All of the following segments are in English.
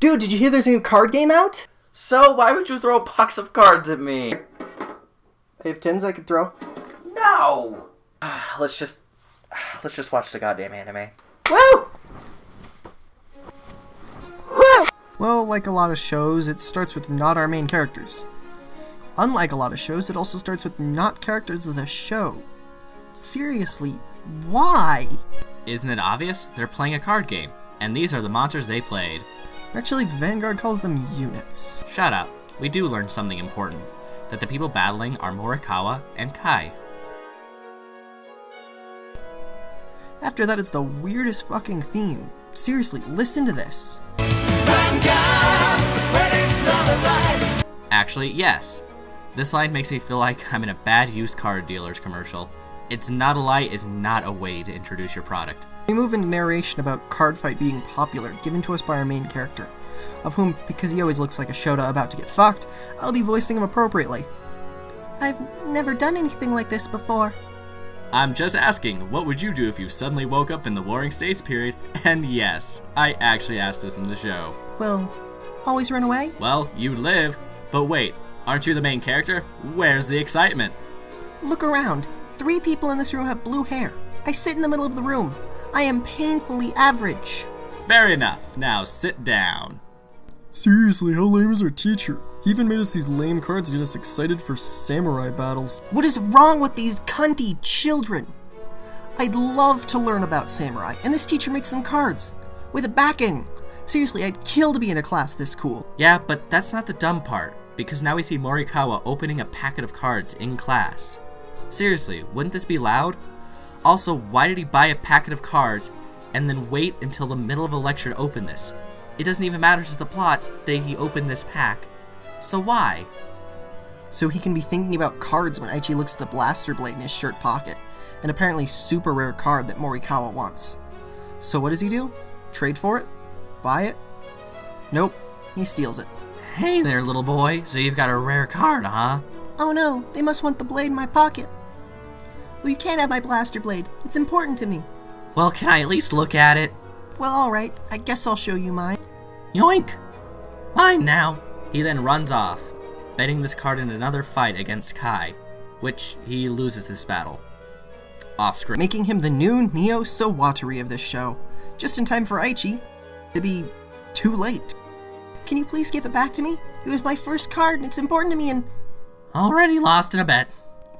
Dude, did you hear there's a new card game out? So, why would you throw a box of cards at me? I have 10s I could throw. No! Let's just watch the goddamn anime. Woo! Woo! Well, like a lot of shows, it starts with not our main characters. Unlike a lot of shows, it also starts with not characters of the show. Seriously, why? Isn't it obvious? They're playing a card game, and these are the monsters they played. Actually, Vanguard calls them units. Shut up. We do learn something important. That the people battling are Morikawa and Kai. After that is the weirdest fucking theme. Seriously, listen to this. Actually, yes. This line makes me feel like I'm in a bad used car dealer's commercial. It's not a lie is not a way to introduce your product. We move into narration about Cardfight being popular, given to us by our main character, of whom, because he always looks like a Shota about to get fucked, I'll be voicing him appropriately. I've never done anything like this before. I'm just asking, what would you do if you suddenly woke up in the Warring States period? And yes, I actually asked this in the show. Well, always run away? Well, you'd live, but wait, aren't you the main character? Where's the excitement? Look around. 3 people in this room have blue hair. I sit in the middle of the room. I am painfully average. Fair enough, now sit down. Seriously, how lame is our teacher? He even made us these lame cards to get us excited for samurai battles. What is wrong with these cunty children? I'd love to learn about samurai, and this teacher makes them cards. With a backing. Seriously, I'd kill to be in a class this cool. Yeah, but that's not the dumb part, because now we see Morikawa opening a packet of cards in class. Seriously, wouldn't this be loud? Also, why did he buy a packet of cards and then wait until the middle of a lecture to open this? It doesn't even matter to the plot that he opened this pack. So why? So he can be thinking about cards when Aichi looks at the blaster blade in his shirt pocket, an apparently super rare card that Morikawa wants. So what does he do? Trade for it? Buy it? Nope, he steals it. Hey there, little boy, so you've got a rare card, huh? Oh no, they must want the blade in my pocket. Well, you can't have my blaster blade. It's important to me. Well, can I at least look at it? Well, alright, I guess I'll show you mine. Yoink! Mine now! He then runs off, betting this card in another fight against Kai, which he loses this battle. Off screen. Making him the new Neo Sawatari of this show. Just in time for Aichi to be too late. Can you please give it back to me? It was my first card and it's important to me and... Already lost in a bet.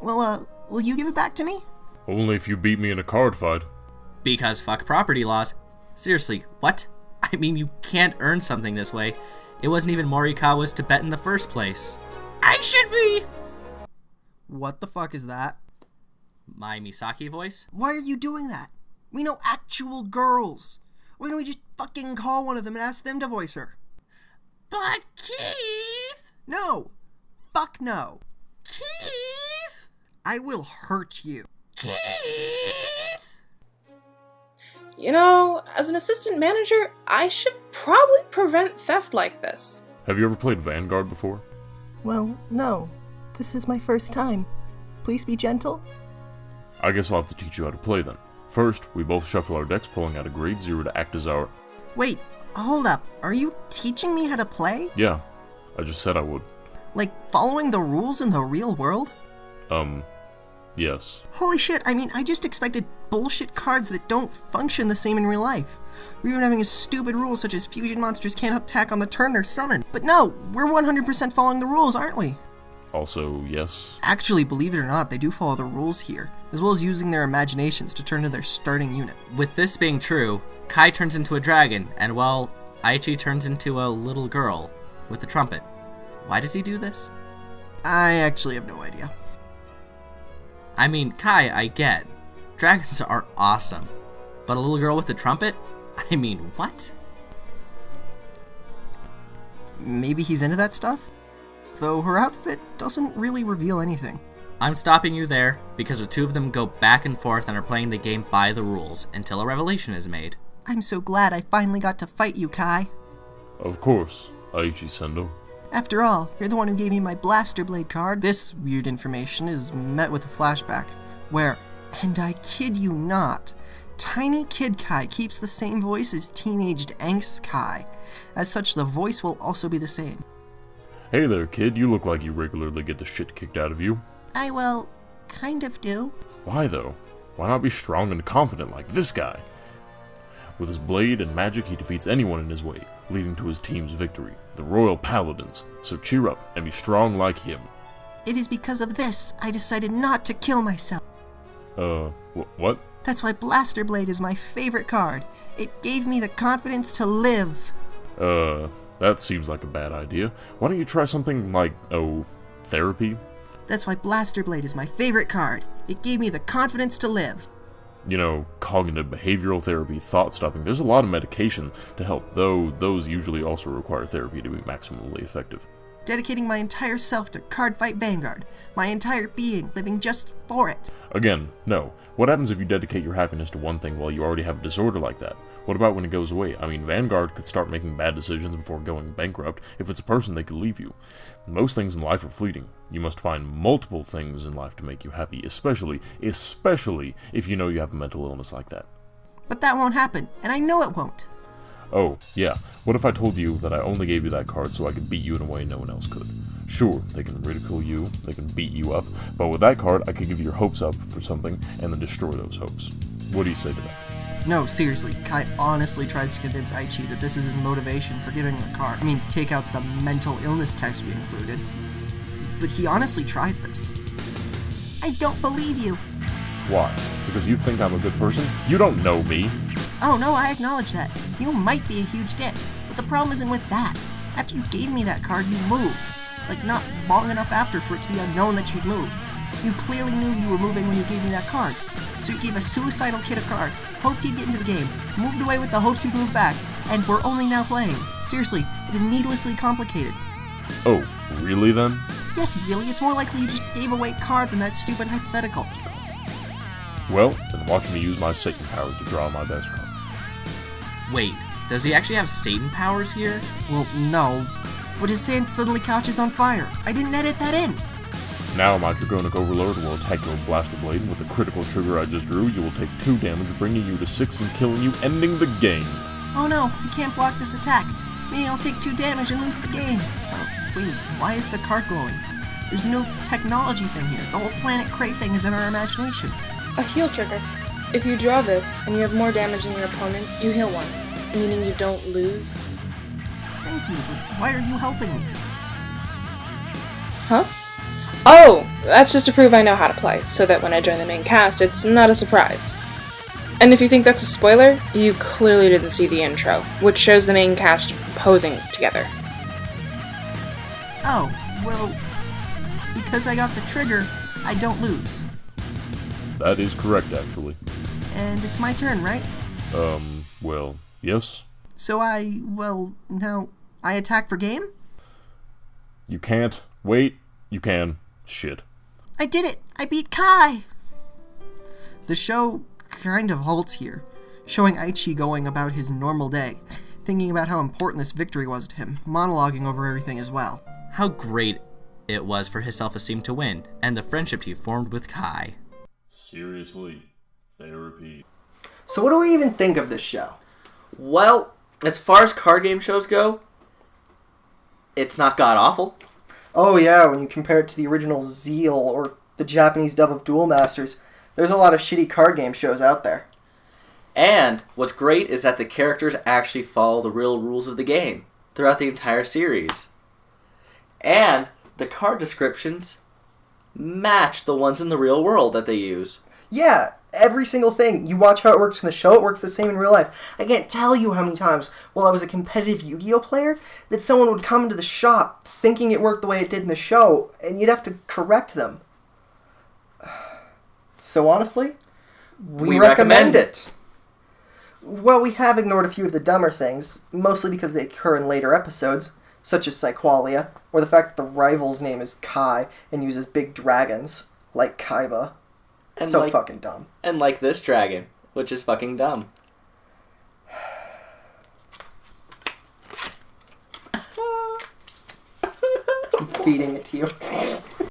Well, will you give it back to me? Only if you beat me in a card fight. Because fuck property laws. Seriously, what? I mean, you can't earn something this way. It wasn't even Morikawa's to bet in the first place. I should be! What the fuck is that? My Misaki voice? Why are you doing that? We know actual girls. Why don't we just fucking call one of them and ask them to voice her? But Keith! No! Fuck no! Keith! I will hurt you. Keith! You know, as an assistant manager, I should probably prevent theft like this. Have you ever played Vanguard before? Well, no. This is my first time. Please be gentle. I guess I'll have to teach you how to play then. First, we both shuffle our decks, pulling out a grade 0 to act as our... Wait, hold up. Are you teaching me how to play? Yeah, I just said I would. Like, following the rules in the real world? Yes. Holy shit, I mean, I just expected bullshit cards that don't function the same in real life. We're even having a stupid rule such as fusion monsters can't attack on the turn they're summoned. But no, we're 100% following the rules, aren't we? Also, yes. Actually, believe it or not, they do follow the rules here, as well as using their imaginations to turn to their starting unit. With this being true, Kai turns into a dragon, and well, Aichi turns into a little girl with a trumpet. Why does he do this? I actually have no idea. I mean, Kai, I get. Dragons are awesome. But a little girl with a trumpet? I mean, what? Maybe he's into that stuff? Though her outfit doesn't really reveal anything. I'm stopping you there, because the two of them go back and forth and are playing the game by the rules until a revelation is made. I'm so glad I finally got to fight you, Kai. Of course, Aichi Sendo. After all, you're the one who gave me my Blaster Blade card. This weird information is met with a flashback, where, and I kid you not, Tiny Kid Kai keeps the same voice as teenaged Angst Kai. As such, the voice will also be the same. Hey there, kid, you look like you regularly get the shit kicked out of you. I, well, kind of do. Why though? Why not be strong and confident like this guy? With his blade and magic, he defeats anyone in his way, leading to his team's victory, the Royal Paladins. So cheer up and be strong like him. It is because of this I decided not to kill myself. What? That's why Blaster Blade is my favorite card. It gave me the confidence to live. That seems like a bad idea. Why don't you try something like, therapy? That's why Blaster Blade is my favorite card. It gave me the confidence to live. You know, cognitive behavioral therapy, thought stopping. There's a lot of medication to help, though those usually also require therapy to be maximally effective. Dedicating my entire self to Cardfight Vangaurd. My entire being living just for it. Again, no. What happens if you dedicate your happiness to one thing while you already have a disorder like that? What about when it goes away? I mean, Vanguard could start making bad decisions before going bankrupt. If it's a person, they could leave you. Most things in life are fleeting. You must find multiple things in life to make you happy, especially if you know you have a mental illness like that. But that won't happen, and I know it won't. Oh, yeah. What if I told you that I only gave you that card so I could beat you in a way no one else could? Sure, they can ridicule you, they can beat you up, but with that card, I could give your hopes up for something and then destroy those hopes. What do you say to that? No, seriously, Kai honestly tries to convince Aichi that this is his motivation for giving him the card. I mean, take out the mental illness test we included. But he honestly tries this. I don't believe you. Why? Because you think I'm a good person? You don't know me. Oh no, I acknowledge that. You might be a huge dick, but the problem isn't with that. After you gave me that card, you moved. Like, not long enough after for it to be unknown that you'd move. You clearly knew you were moving when you gave me that card. So you gave a suicidal kid a card, hoped he'd get into the game, moved away with the hopes he'd move back, and we're only now playing. Seriously, it is needlessly complicated. Oh, really then? Yes, really, it's more likely you just gave away a card than that stupid hypothetical. Well, then watch me use my Satan powers to draw my best card. Wait, does he actually have Satan powers here? Well, no, but his sand suddenly catches on fire. I didn't edit that in. Now my Draconic Overlord will attack you with Blaster Blade, and with the critical trigger I just drew, you will take 2 damage, bringing you to 6 and killing you, ending the game. Oh no, I can't block this attack, meaning I'll take 2 damage and lose the game. Wait, why is the card glowing? There's no technology thing here. The whole Planet Cray thing is in our imagination. A heal trigger. If you draw this and you have more damage than your opponent, you heal 1, meaning you don't lose. Thank you, but why are you helping me? Huh? Oh, that's just to prove I know how to play, so that when I join the main cast, it's not a surprise. And if you think that's a spoiler, you clearly didn't see the intro, which shows the main cast posing together. Oh, well, because I got the trigger, I don't lose. That is correct, actually. And it's my turn, right? Well, yes. So now, I attack for game? You can't. Wait, you can. Shit. I did it! I beat Kai! The show kind of halts here, showing Aichi going about his normal day, thinking about how important this victory was to him, monologuing over everything as well. How great it was for his self-esteem to win, and the friendship he formed with Kai. Seriously, therapy. So what do we even think of this show? Well, as far as card game shows go, it's not god-awful. Oh yeah, when you compare it to the original Zeal or the Japanese dub of Duel Masters, there's a lot of shitty card game shows out there. And what's great is that the characters actually follow the real rules of the game throughout the entire series. And the card descriptions match the ones in the real world that they use. Yeah, every single thing. You watch how it works in the show, it works the same in real life. I can't tell you how many times, while I was a competitive Yu-Gi-Oh player, that someone would come into the shop thinking it worked the way it did in the show, and you'd have to correct them. So honestly, we recommend it. Well, we have ignored a few of the dumber things, mostly because they occur in later episodes, such as Psyqualia, or the fact that the rival's name is Kai and uses big dragons, like Kaiba. And so fucking dumb. And like this dragon, which is fucking dumb. I'm feeding it to you.